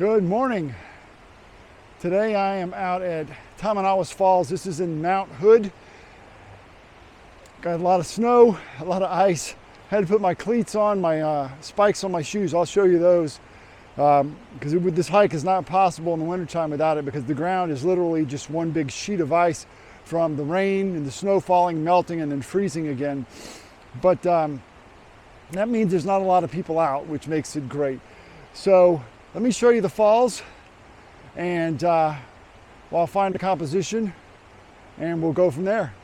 Good morning. Today I am out at Tamanawas Falls. This is in Mount Hood. Got a lot of snow, a lot of ice. Had to put my cleats on, my spikes on my shoes. I'll show you those because this hike is not possible in the wintertime without it, because the ground is literally just one big sheet of ice from the rain and the snow falling, melting, and then freezing again. But that means there's not a lot of people out, which makes it great. So let me show you the falls, and I'll find a composition and we'll go from there.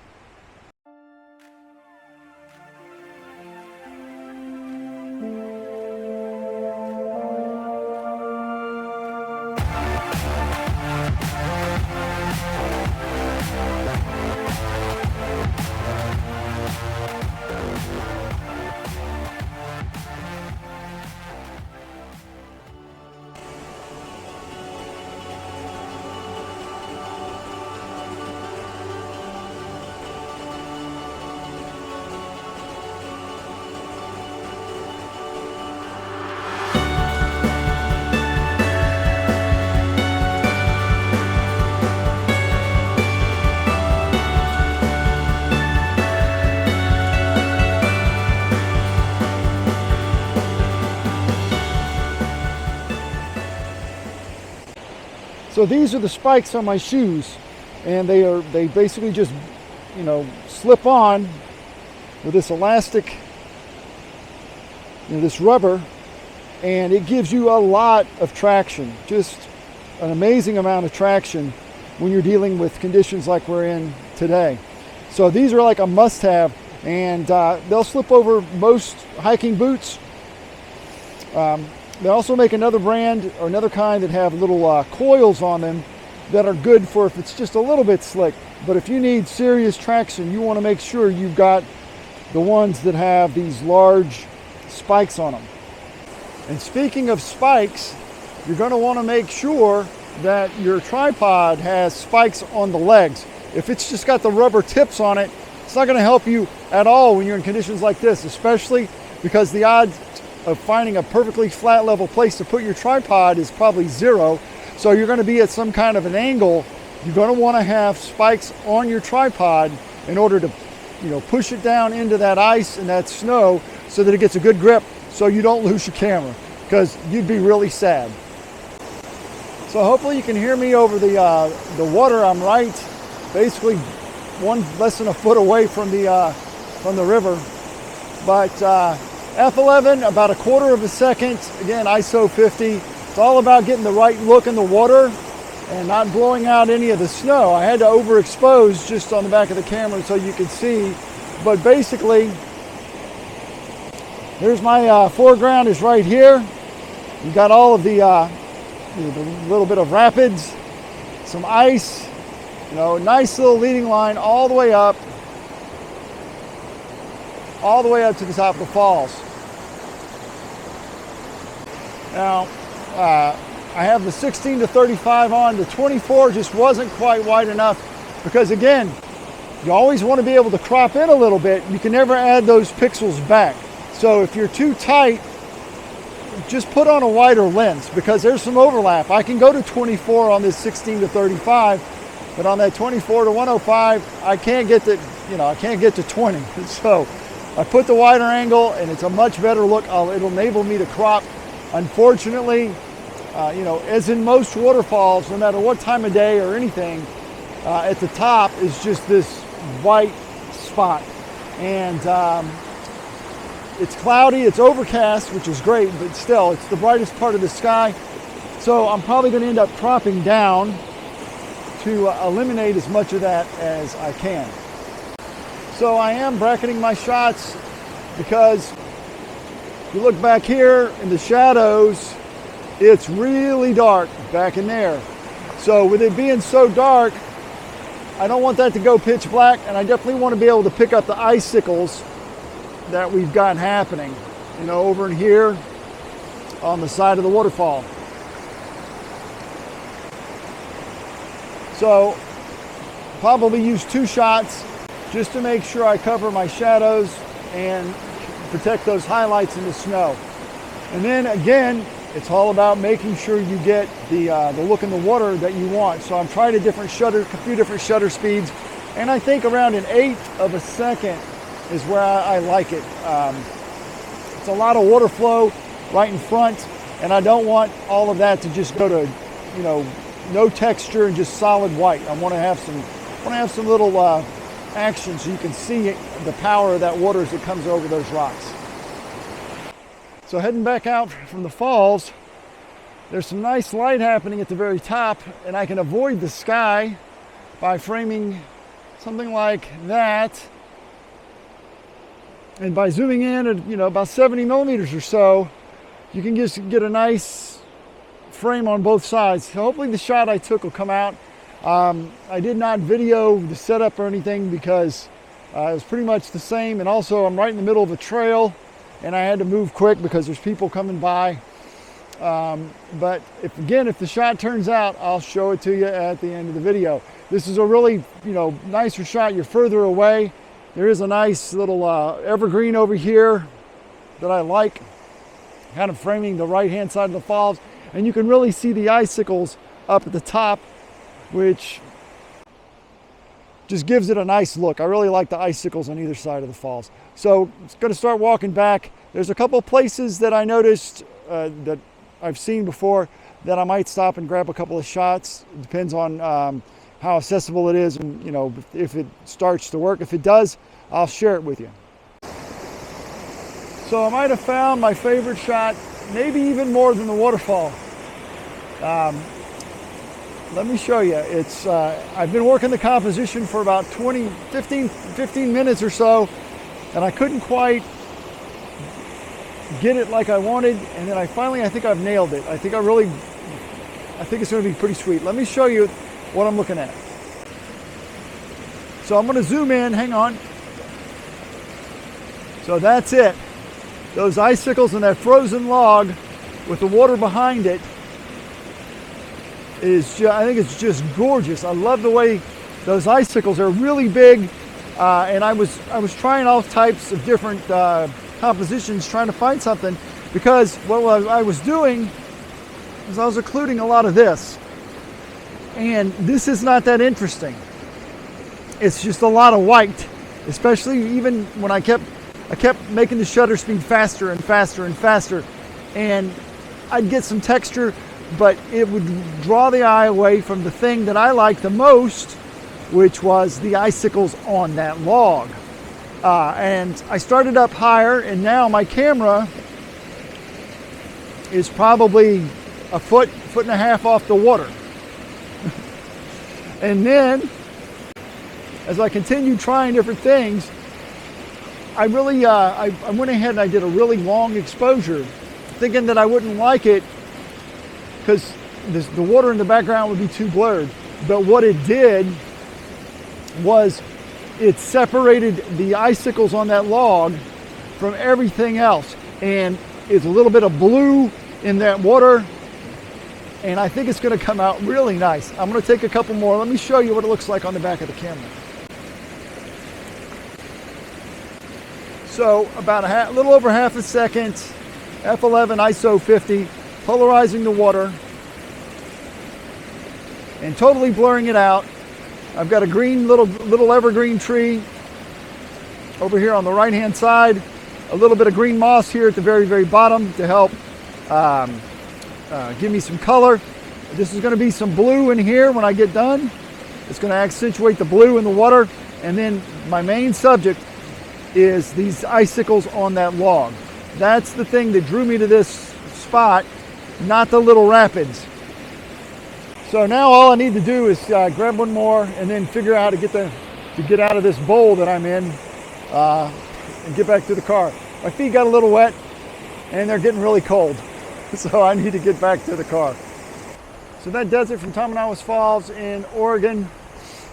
So these are the spikes on my shoes, and they basically just, slip on with this elastic, this rubber, and it gives you a lot of traction, just an amazing amount of traction when you're dealing with conditions like we're in today. So these are like a must-have, and they'll slip over most hiking boots. They also make another brand or another kind that have little coils on them that are good for if it's just a little bit slick. But if you need serious traction, you want to make sure you've got the ones that have these large spikes on them. And speaking of spikes, you're going to want to make sure that your tripod has spikes on the legs. If it's just got the rubber tips on it, it's not going to help you at all when you're in conditions like this, especially because the odds of finding a perfectly flat level place to put your tripod is probably zero. So you're going to be at some kind of an angle. You're going to want to have spikes on your tripod in order to, push it down into that ice and that snow so that it gets a good grip, so you don't lose your camera, because you'd be really sad. So hopefully you can hear me over the water. I'm right basically less than a foot away from the river, but F11, about a quarter of a second, again, ISO 50. It's all about getting the right look in the water and not blowing out any of the snow. I had to overexpose just on the back of the camera so you could see. But basically, here's my foreground is right here. You've got all of the little bit of rapids, some ice, nice little leading line all the way up to the top of the falls. Now, I have the 16 to 35 on. The 24 just wasn't quite wide enough because, again, you always want to be able to crop in a little bit. You can never add those pixels back. So if you're too tight, just put on a wider lens because there's some overlap. I can go to 24 on this 16 to 35, but on that 24 to 105, I can't get to 20. So I put the wider angle, and it's a much better look. It'll enable me to crop. Unfortunately, as in most waterfalls, no matter what time of day or anything, at the top is just this white spot. And it's cloudy, it's overcast, which is great, but still, it's the brightest part of the sky. So I'm probably going to end up cropping down to eliminate as much of that as I can. So I am bracketing my shots because if you look back here in the shadows, it's really dark back in there. So with it being so dark, I don't want that to go pitch black, and I definitely want to be able to pick up the icicles that we've got happening, over in here on the side of the waterfall. So probably use 2 shots just to make sure I cover my shadows and protect those highlights in the snow. And then again, It's all about making sure you get the look in the water that you want. So I'm trying a few different shutter speeds, and I think around an 1/8 of a second is where I like it. It's a lot of water flow right in front, and I don't want all of that to just go to, no texture and just solid white. I want to have some little action so you can see the power of that water as it comes over those rocks. So heading back out from the falls, there's some nice light happening at the very top, and I can avoid the sky by framing something like that. And by zooming in at about 70 millimeters or so, you can just get a nice frame on both sides. So hopefully the shot I took will come out. I did not video the setup or anything because it was pretty much the same, and also I'm right in the middle of a trail and I had to move quick because there's people coming by. But if the shot turns out, I'll show it to you at the end of the video. This is a really nicer shot. You're further away. There is a nice little evergreen over here that I like, kind of framing the right hand side of the falls, and you can really see the icicles up at the top, which just gives it a nice look. I really like the icicles on either side of the falls. So it's going to start walking back. There's a couple places that I noticed that I've seen before that I might stop and grab a couple of shots. It depends on how accessible it is, and if it starts to work. If it does, I'll share it with you. So I might have found my favorite shot, maybe even more than the waterfall. Let me show you. It's I've been working the composition for about 15 minutes or so, and I couldn't quite get it like I wanted, and then I think I've nailed it. I think it's going to be pretty sweet. Let me show you what I'm looking at. So I'm going to zoom in. Hang on. So that's it. Those icicles and that frozen log with the water behind it I think it's just gorgeous. I love the way those icicles are really big, and I was trying all types of different compositions, trying to find something, because what I was doing is I was including a lot of this, and this is not that interesting. It's just a lot of white, especially even when I kept making the shutter speed faster and faster and faster, and I'd get some texture, but it would draw the eye away from the thing that I liked the most, which was the icicles on that log. And I started up higher, and now my camera is probably a foot and a half off the water. And then, as I continued trying different things, I really I went ahead and I did a really long exposure, thinking that I wouldn't like it because the water in the background would be too blurred. But what it did was it separated the icicles on that log from everything else, and it's a little bit of blue in that water, and I think it's going to come out really nice. I'm going to take a couple more. Let me show you what it looks like on the back of the camera. So about a little over half a second, f11 ISO 50, polarizing the water and totally blurring it out. I've got a green little evergreen tree over here on the right hand side, a little bit of green moss here at the very bottom to help give me some color. This is going to be some blue in here when I get done. It's going to accentuate the blue in the water, and then my main subject is these icicles on that log. That's the thing that drew me to this spot, not the little rapids. So now all I need to do is grab one more and then figure out how to get out of this bowl that I'm in and get back to the car. My feet got a little wet and they're getting really cold, so I need to get back to the car. So that does it from Tamanawas Falls in Oregon.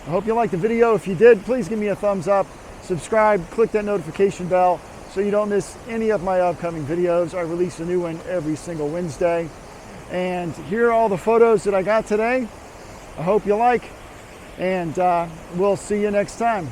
I hope you liked the video. If you did, please give me a thumbs up, subscribe, click that notification bell so you don't miss any of my upcoming videos. I release a new one every single Wednesday. And here are all the photos that I got today. I hope you like, and we'll see you next time.